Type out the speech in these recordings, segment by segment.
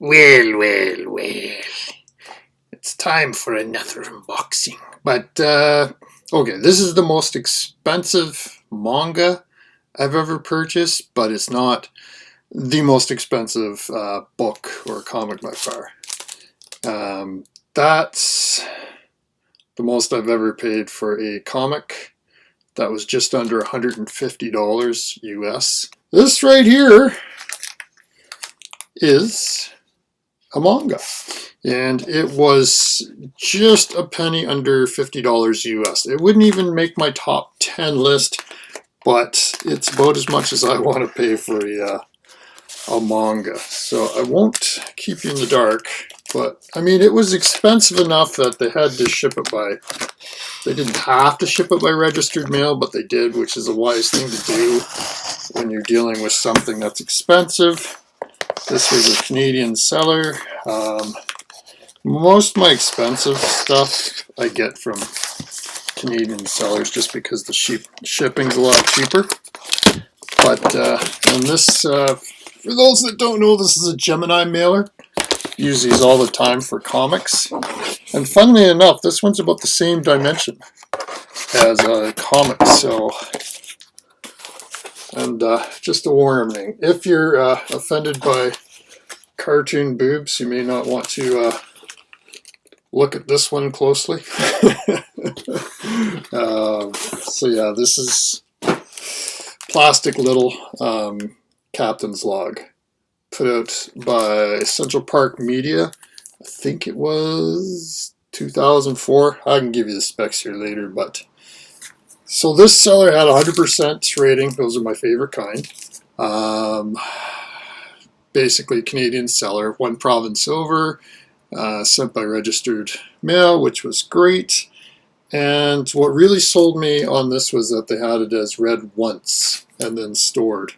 Well. It's time for another unboxing. But, okay, this is the most expensive manga I've ever purchased, but it's not the most expensive book or comic by far. That's the most I've ever paid for a comic. That was just under $150 US. This right here is a manga, and it was just a penny under $50 US. It wouldn't even make my top 10 list, but it's about as much as I want to pay for a manga. So I won't keep you in the dark, but I mean, it was expensive enough that they had to ship it by, they didn't have to ship it by registered mail, but they did, which is a wise thing to do when you're dealing with something that's expensive. This was a Canadian seller. Most of my expensive stuff I get from Canadian sellers just because the shipping's a lot cheaper. But and this, for those that don't know, this is a Gemini mailer. Use these all the time for comics. And funnily enough, this one's about the same dimension as a comic. So, and just a warning, if you're offended by cartoon boobs, you may not want to look at this one closely. So yeah, this is plastic little captain's log put out by Central Park Media. I think it was 2004. I can give you the specs here later, but so this seller had 100% rating. Those are my favorite kind. Basically Canadian seller, one province over, sent by registered mail, which was great. And what really sold me on this was that they had it as read once and then stored.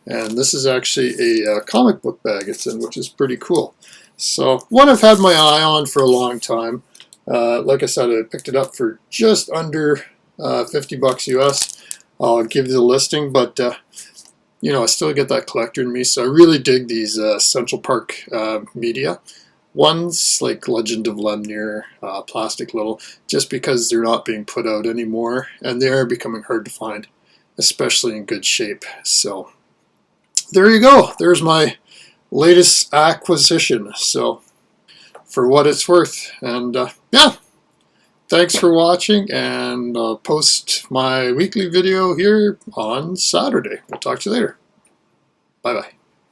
And this is actually a comic book bag it's in, which is pretty cool. So one I've had my eye on for a long time. Like I said, I picked it up for just under $50 US. I'll give you the listing, but you know, I still get that collector in me, so I really dig these Central Park Media ones, like Legend of Lemnir, Plastic Little, just because they're not being put out anymore, and they are becoming hard to find, especially in good shape. So there you go. There's my latest acquisition. So for what it's worth, and yeah. Thanks for watching, and I'll post my weekly video here on Saturday. We'll talk to you later. Bye-bye.